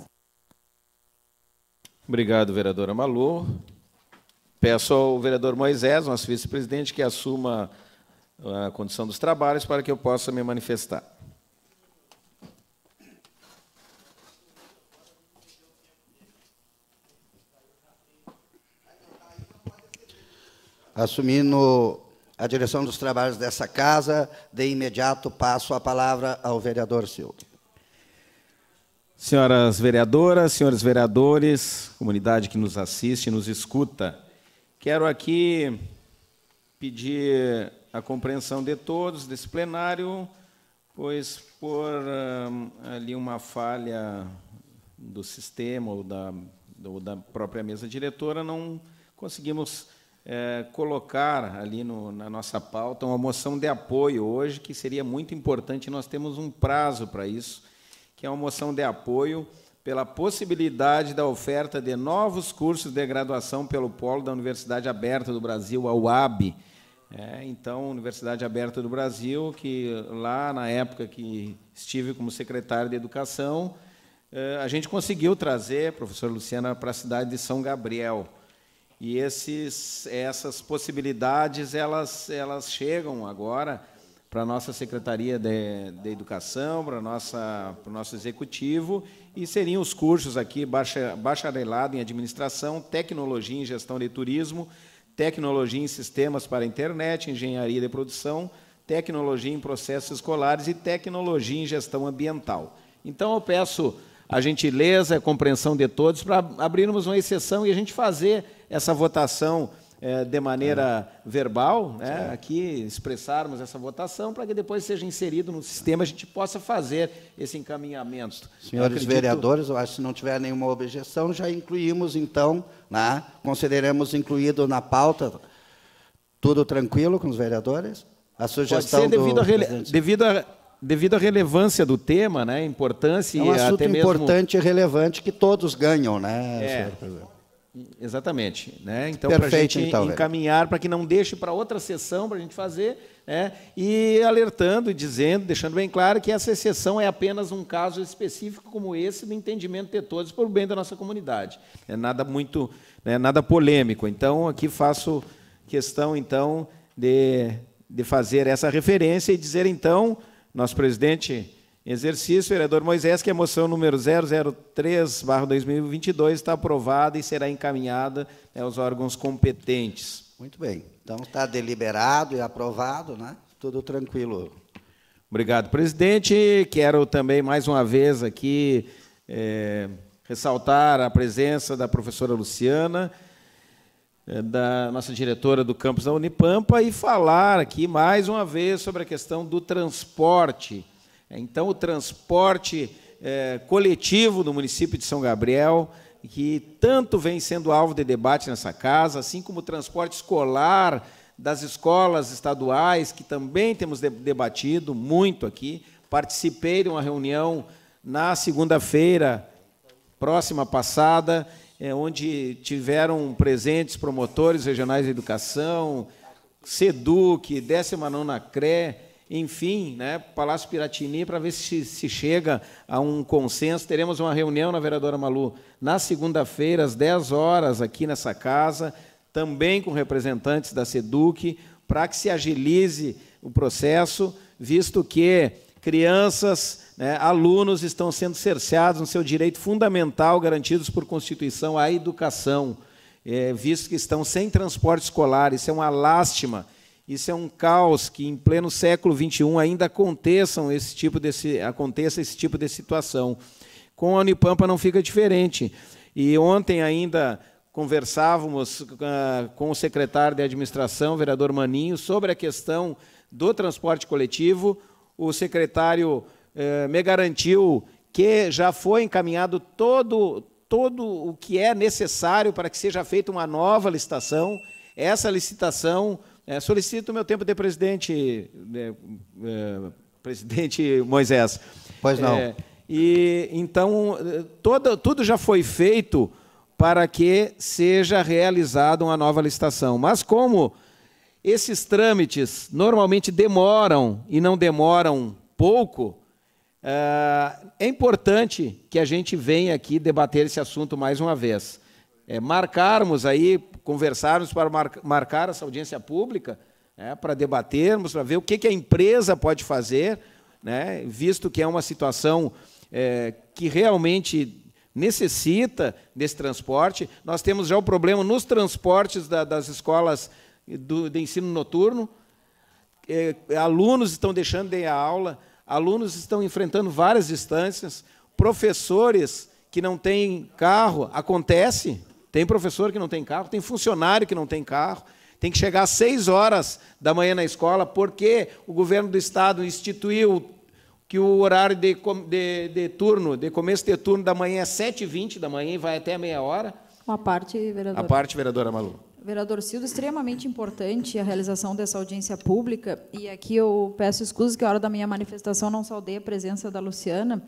Speaker 1: Obrigado, vereadora Malu. Peço ao vereador Moisés, nosso vice-presidente, que assuma a condição dos trabalhos para que eu possa me manifestar.
Speaker 5: Assumindo a direção dos trabalhos dessa casa, de imediato passo a palavra ao vereador Silvio.
Speaker 1: Senhoras vereadoras, senhores vereadores, comunidade que nos assiste e nos escuta, quero aqui pedir a compreensão de todos desse plenário, pois por ali uma falha do sistema ou da própria mesa diretora, não conseguimos colocar ali na nossa pauta uma moção de apoio hoje, que seria muito importante, nós temos um prazo para isso, que é uma moção de apoio pela possibilidade da oferta de novos cursos de graduação pelo Polo da Universidade Aberta do Brasil, a UAB. Então, Universidade Aberta do Brasil, que lá na época que estive como secretário de Educação, a gente conseguiu trazer, professora Luciana, para a cidade de São Gabriel. E essas possibilidades, elas chegam agora para a nossa Secretaria de Educação, para o nosso Executivo, e seriam os cursos aqui, bacharelado em Administração, Tecnologia em Gestão de Turismo, Tecnologia em Sistemas para a Internet, Engenharia de Produção, Tecnologia em Processos Escolares e Tecnologia em Gestão Ambiental. Então, eu peço a gentileza, a compreensão de todos, para abrirmos uma exceção e a gente fazer essa votação de maneira verbal, aqui expressarmos essa votação, para que depois seja inserido no sistema, a gente possa fazer esse encaminhamento.
Speaker 5: Senhores vereadores, eu acho que se não tiver nenhuma objeção, já incluímos, então, consideramos incluído na pauta. Tudo tranquilo com os vereadores? A sugestão
Speaker 1: pode ser devido à relevância do tema, importância...
Speaker 5: É um assunto
Speaker 1: até mesmo
Speaker 5: importante e relevante que todos ganham, senhor presidente?
Speaker 1: Exatamente. Então, para a gente encaminhar, para que não deixe para outra sessão, para a gente fazer, e alertando e dizendo, deixando bem claro que essa exceção é apenas um caso específico como esse, do entendimento de todos, por bem da nossa comunidade. É nada muito, nada polêmico. Então, aqui faço questão, então, de fazer essa referência e dizer, então, nosso presidente em exercício, vereador Moisés, que a moção número 003/2022 está aprovada e será encaminhada aos órgãos competentes.
Speaker 5: Muito bem. Então, está deliberado e aprovado, Tudo tranquilo.
Speaker 1: Obrigado, presidente. Quero também, mais uma vez, aqui ressaltar a presença da professora Luciana, da nossa diretora do campus da Unipampa e falar aqui mais uma vez sobre a questão do transporte. Então, o transporte coletivo do município de São Gabriel, que tanto vem sendo alvo de debate nessa casa, assim como o transporte escolar das escolas estaduais, que também temos debatido muito aqui. Participei de uma reunião na segunda-feira próxima passada, onde tiveram presentes promotores regionais de educação, SEDUC, 19ª CRE, enfim, né, Palácio Piratini, para ver se chega a um consenso. Teremos uma reunião na vereadora Malu na segunda-feira, às 10 horas, aqui nessa casa, também com representantes da SEDUC, para que se agilize o processo, visto que crianças, né, alunos estão sendo cerceados no seu direito fundamental, garantidos por Constituição, à educação, visto que estão sem transporte escolar. Isso é uma lástima, isso é um caos que, em pleno século XXI, ainda aconteça esse tipo de situação. Com a Unipampa não fica diferente. E ontem ainda conversávamos com o secretário de Administração, o vereador Maninho, sobre a questão do transporte coletivo. O secretário me garantiu que já foi encaminhado todo o que é necessário para que seja feita uma nova licitação. Essa licitação, solicito o meu tempo de presidente, presidente Moisés.
Speaker 5: Pois não.
Speaker 1: E então, tudo já foi feito para que seja realizada uma nova licitação. Mas como esses trâmites normalmente demoram, e não demoram pouco, é importante que a gente venha aqui debater esse assunto mais uma vez. Marcarmos aí, conversarmos para marcar essa audiência pública, para debatermos, para ver o que a empresa pode fazer, né, visto que é uma situação que realmente necessita desse transporte. Nós temos já o problema nos transportes das escolas de ensino noturno. Alunos estão deixando de ir à aula, alunos estão enfrentando várias distâncias, professores que não têm carro, acontece, tem professor que não tem carro, tem funcionário que não tem carro, tem que chegar às 6 horas da manhã na escola, porque o governo do Estado instituiu que o horário de turno, de começo de turno da manhã é 7h20 da manhã e vai até meia hora.
Speaker 6: Uma parte, vereadora.
Speaker 1: A parte, vereadora Malu.
Speaker 6: Vereador Cildo, extremamente importante a realização dessa audiência pública, e aqui eu peço escusas que a hora da minha manifestação não saudei a presença da Luciana.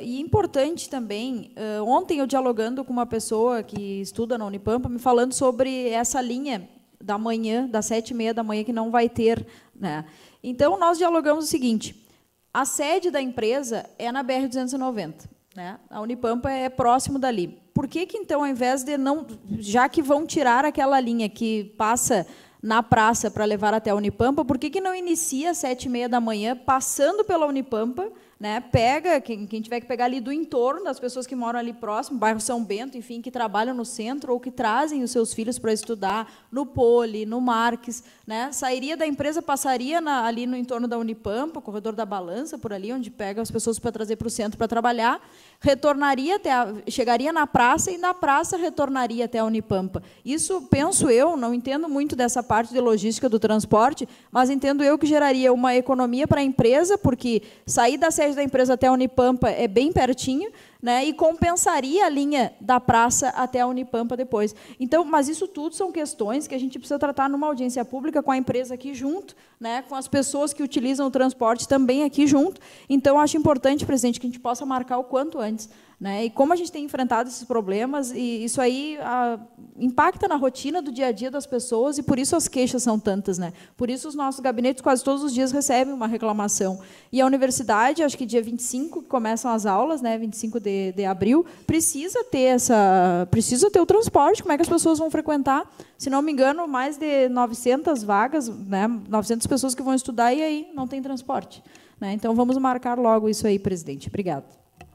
Speaker 6: E importante também, ontem eu dialogando com uma pessoa que estuda na Unipampa, me falando sobre essa linha da manhã, das 7h30 da manhã, que não vai ter, né? Então, nós dialogamos o seguinte: a sede da empresa é na BR-290, né? A Unipampa é próximo dali. Por que, então, ao invés de não... Já que vão tirar aquela linha que passa na praça para levar até a Unipampa, por que não inicia às 7h30 da manhã, passando pela Unipampa, né? Pega quem tiver que pegar ali do entorno, das pessoas que moram ali próximo, bairro São Bento, enfim, que trabalham no centro ou que trazem os seus filhos para estudar no Poli, no Marques, né? Sairia da empresa, passaria ali no entorno da Unipampa, corredor da Balança, por ali, onde pega as pessoas para trazer para o centro para trabalhar, retornaria chegaria na praça e na praça retornaria até a Unipampa. Isso, penso eu, não entendo muito dessa parte de logística do transporte, mas entendo eu que geraria uma economia para a empresa, porque sair da sede da empresa até a Unipampa é bem pertinho, né, e compensaria a linha da praça até a Unipampa depois. Então, mas isso tudo são questões que a gente precisa tratar numa audiência pública com a empresa aqui junto, né, com as pessoas que utilizam o transporte também aqui junto. Então, acho importante, presidente, que a gente possa marcar o quanto antes, né? E como a gente tem enfrentado esses problemas, e isso aí impacta na rotina do dia a dia das pessoas, e por isso as queixas são tantas, né? Por isso os nossos gabinetes quase todos os dias recebem uma reclamação. E a universidade, acho que dia 25 que começam as aulas, né, 25 de abril, precisa ter o transporte. Como é que as pessoas vão frequentar? Se não me engano, mais de 900 vagas, né, 900 pessoas que vão estudar, e aí não tem transporte, né? Então vamos marcar logo isso aí, presidente. Obrigada.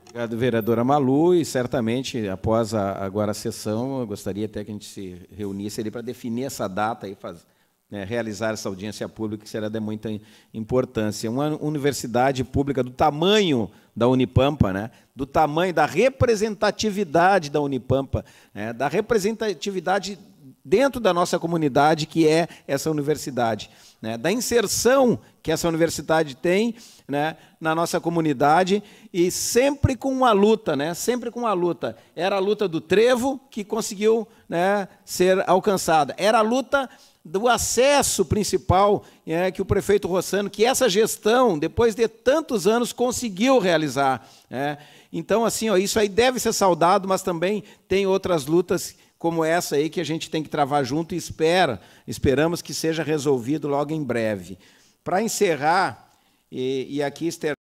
Speaker 1: Obrigado, vereadora Malu, e certamente, após agora a sessão, eu gostaria até que a gente se reunisse ali para definir essa data e realizar essa audiência pública, que será de muita importância. Uma universidade pública do tamanho da Unipampa, né, do tamanho, da representatividade da Unipampa, né, da representatividade dentro da nossa comunidade, que é essa universidade, né? Da inserção que essa universidade tem, né, na nossa comunidade, e sempre com uma luta, né? Sempre com uma luta. Era a luta do trevo que conseguiu, né, ser alcançada. Era a luta do acesso principal, que o prefeito Rossano, que essa gestão, depois de tantos anos, conseguiu realizar, né? Então, assim, ó, isso aí deve ser saudado, mas também tem outras lutas como essa aí que a gente tem que travar junto e esperamos que seja resolvido logo em breve. Para encerrar, e aqui externar